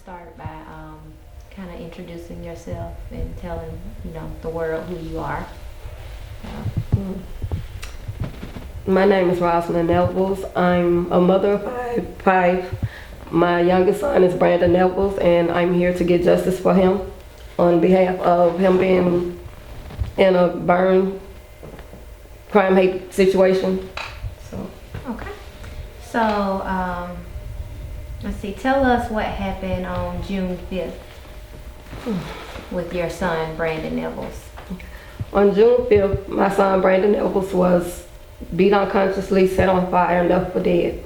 start by kind of introducing yourself and telling, the world who you are. Mm. My name is Rosalind Nevels. I'm a mother of five. My youngest son is Brandon Nevels, and I'm here to get justice for him on behalf of him being in a burn crime hate situation. So. Okay. So, let's see, tell us what happened on June 5th with your son, Brandon Nevels. On June 5th, my son Brandon Nevels was beat unconsciously, set on fire, and left for dead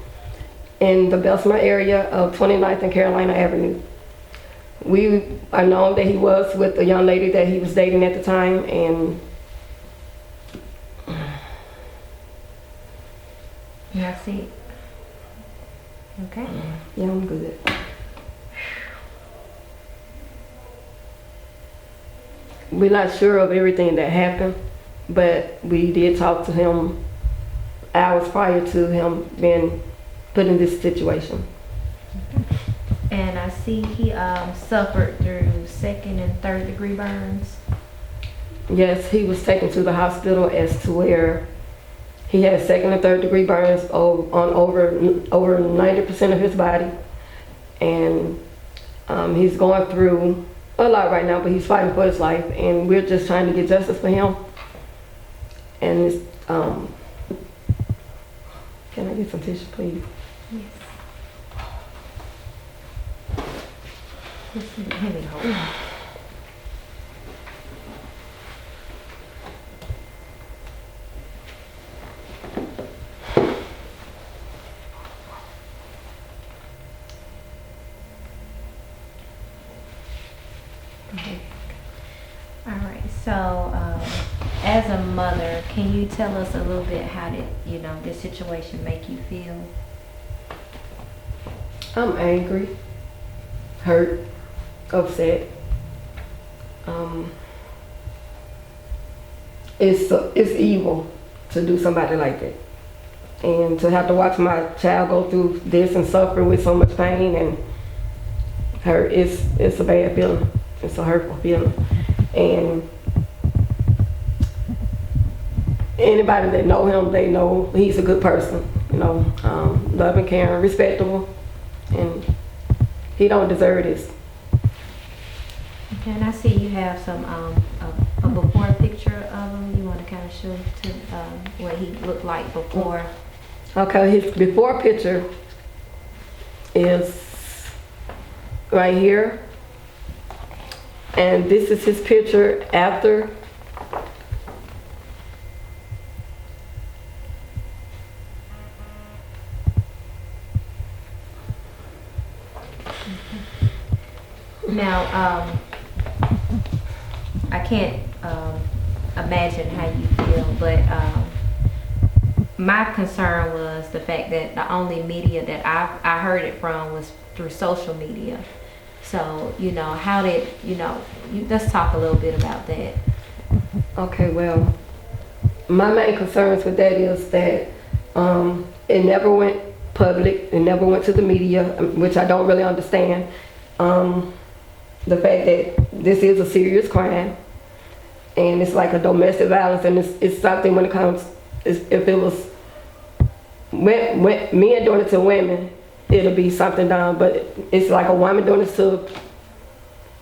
in the Bessemer area of 29th and Carolina Avenue. We are known that he was with a young lady that he was dating at the time, and Yeah, see. Okay. yeah, I'm good. We're not sure of everything that happened, but we did talk to him hours prior to him being put in this situation. And I see he suffered through second and third degree burns. Yes, he was taken to the hospital as to where he had second and third degree burns on over 90% of his body. And he's going through a lot right now, but he's fighting for his life, and we're just trying to get justice for him. And it's, can I get some tissue, please? Yes. This is a heavy hole. All right, so as a mother, can you tell us a little bit how did, this situation make you feel? I'm angry, hurt, upset. It's evil to do somebody like that. And to have to watch my child go through this and suffer with so much pain and hurt, it's a bad feeling. It's a hurtful feeling. And anybody that know him, they know he's a good person, loving, caring, respectable, and he don't deserve this. Okay, and I see you have some a before picture of him. You want to kind of show to what he looked like before. Okay, his before picture is right here. And this is his picture after. Now, I can't imagine how you feel, but my concern was the fact that the only media that I heard it from was through social media. So, how did, let's talk a little bit about that. Okay, well, my main concerns with that is that it never went public, it never went to the media, which I don't really understand. The fact that this is a serious crime, and it's like a domestic violence, and it's something when it comes, if it was when men doing it to women, it'll be something done, but it's like a woman doing this to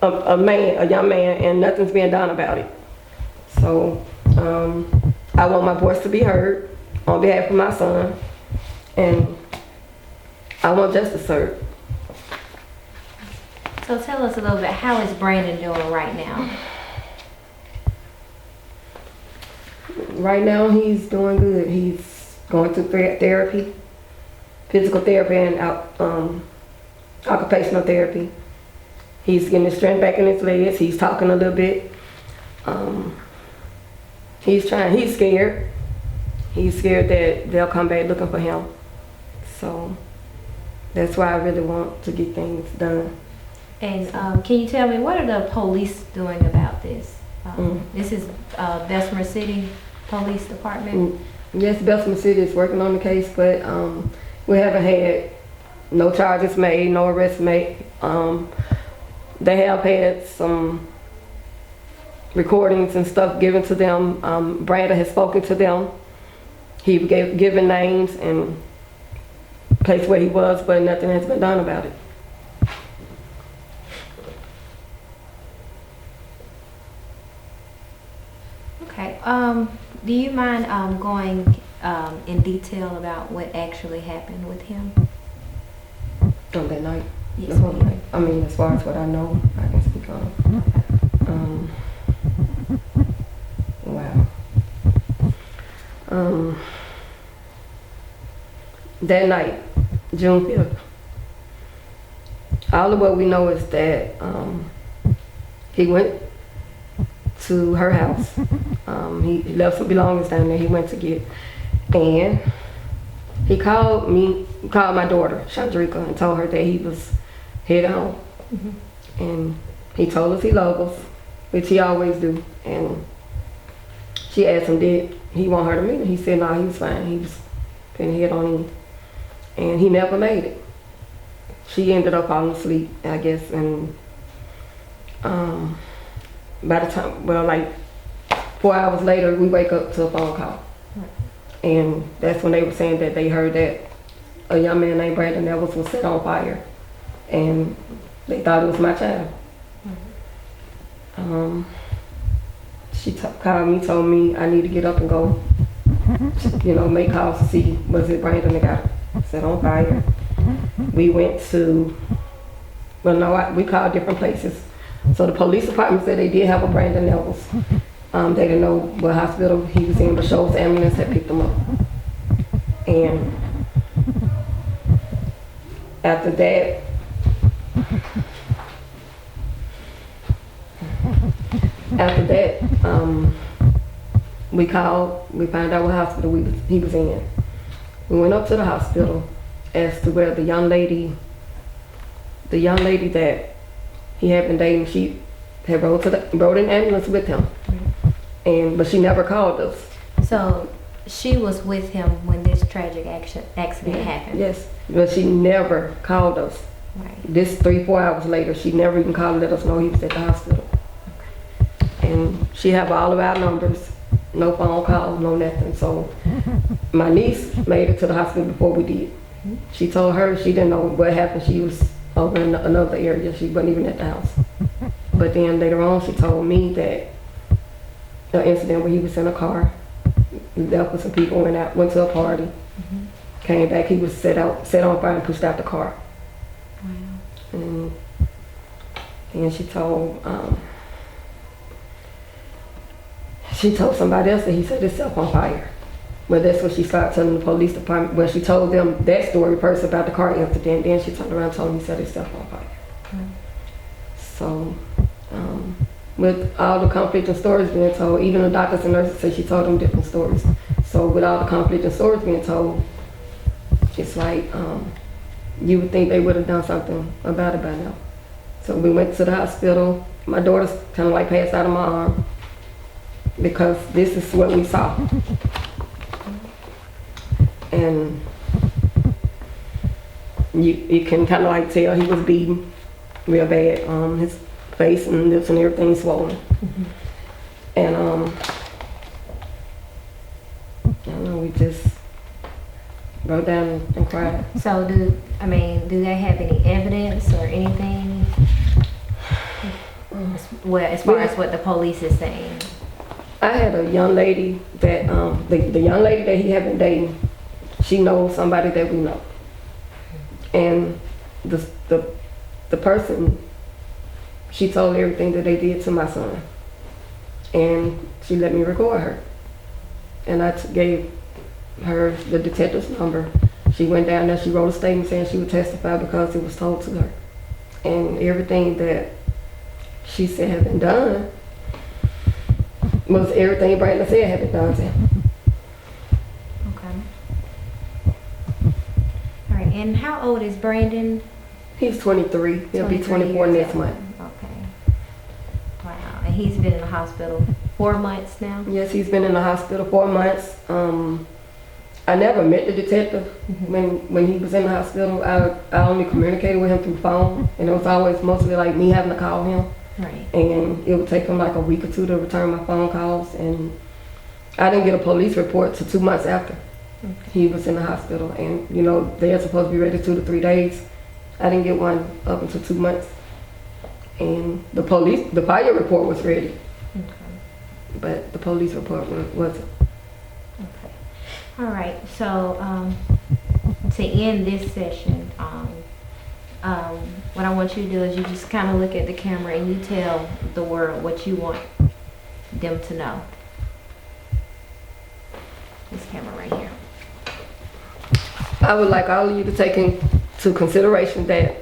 a young man, and nothing's being done about it. So I want my voice to be heard on behalf of my son, and I want justice served. So tell us a little bit, how is Brandon doing right now? Right now he's doing good. He's going through therapy, physical therapy, and occupational therapy. He's getting his strength back in his legs. He's talking a little bit. He's scared. He's scared that they'll come back looking for him. So that's why I really want to get things done. And can you tell me, what are the police doing about this? This is Bessemer City Police Department? Yes, Bessemer City is working on the case, but we haven't had no charges made, no arrests made. they have had some recordings and stuff given to them. Brandon has spoken to them. He given names and place where he was, but nothing has been done about it. Okay. Do you mind going in detail about what actually happened with him? On that night? Yes, The whole ma'am. night. I mean, as far as what I know, I can speak on. Wow. That night, June 5th, all of what we know is that he went to her house. He left some belongings down there he went to get. And he called my daughter, Chandrika, and told her that he was headed home. Mm-hmm. And he told us he loved us, which he always do. And she asked him, did he want her to meet him? He said, no, he was fine. He was finna head on in. And he never made it. She ended up falling asleep, I guess, and by the time, well, like 4 hours later, we wake up to a phone call. And that's when they were saying that they heard that a young man named Brandon Nevels was set on fire. And they thought it was my child. She called me, told me I need to get up and go, make calls to see was it Brandon that got set on fire. We went to, we called different places. So the police department said they did have a Brandon Nevels. They didn't know what hospital he was in, but Shoals ambulance had picked him up. And after that, we called, we found out what hospital he was in. We went up to the hospital as to where the young lady that he had been dating, she had rode in ambulance with him. But she never called us. So she was with him when this tragic accident happened? Yes, but she never called us. Right. This 3-4 hours later, she never even called to let us know he was at the hospital. And she have all of our numbers, no phone calls, no nothing. So my niece made it to the hospital before we did. She told her she didn't know what happened. She was over in another area. She wasn't even at the house. But then later on, she told me that the incident where he was in a car, left with some people, went to a party, came back, he was set on fire and pushed out the car. Wow. And she told somebody else that he set himself on fire. Well, that's what she started telling the police department. Well, she told them that story first about the car incident, then she turned around and told him he set himself on fire. So, with all the conflicting stories being told, even the doctors and nurses say she told them different stories. So with all the conflicting stories being told, it's like you would think they would have done something about it by now. So we went to the hospital. My daughter's kind of like passed out of my arm because this is what we saw. And you can kind of like tell he was beaten real bad. His face and lips and everything swollen. And I don't know, we just broke down and cried. So do they have any evidence or anything? As far as what the police is saying? I had a young lady that, the young lady that he had been dating, she knows somebody that we know. And the person, she told everything that they did to my son. And she let me record her. And I gave her the detective's number. She went down there, she wrote a statement saying she would testify because it was told to her. And everything that she said had been done was everything Brandon said had been done to him. Okay. All right, and how old is Brandon? He's 23. He'll be 24 next month. Okay. Wow, and he's been in the hospital 4 months now? Yes, he's been in the hospital 4 months. I I never met the detective when he was in the hospital. I only communicated with him through phone, and it was always mostly like me having to call him. Right. And it would take him like a week or two to return my phone calls, and I didn't get a police report till 2 months after he was in the hospital. And you know, they're supposed to be ready 2 to 3 days. I didn't get one up until 2 months. And the fire report was ready, but the police report wasn't. Okay. All right. So to end this session, what I want you to do is you just kind of look at the camera and you tell the world what you want them to know. This camera right here. I would like all of you to take into consideration that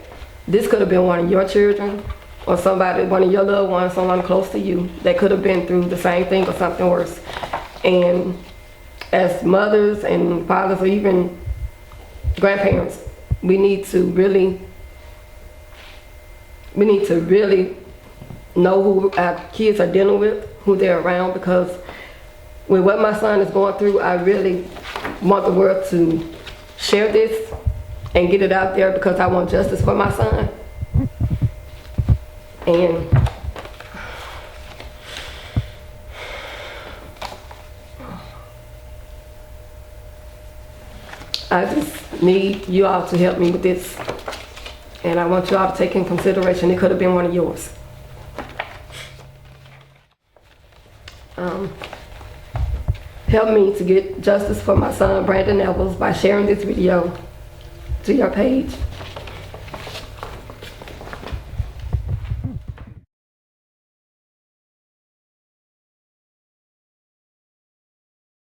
this could have been one of your children or somebody, one of your loved ones, someone close to you that could have been through the same thing or something worse. And as mothers and fathers or even grandparents, we need to really know who our kids are dealing with, who they're around, because with what my son is going through, I really want the world to share this and get it out there because I want justice for my son. And I just need you all to help me with this. And I want you all to take in consideration, it could have been one of yours. Help me to get justice for my son, Brandon Nevels, by sharing this video to your page.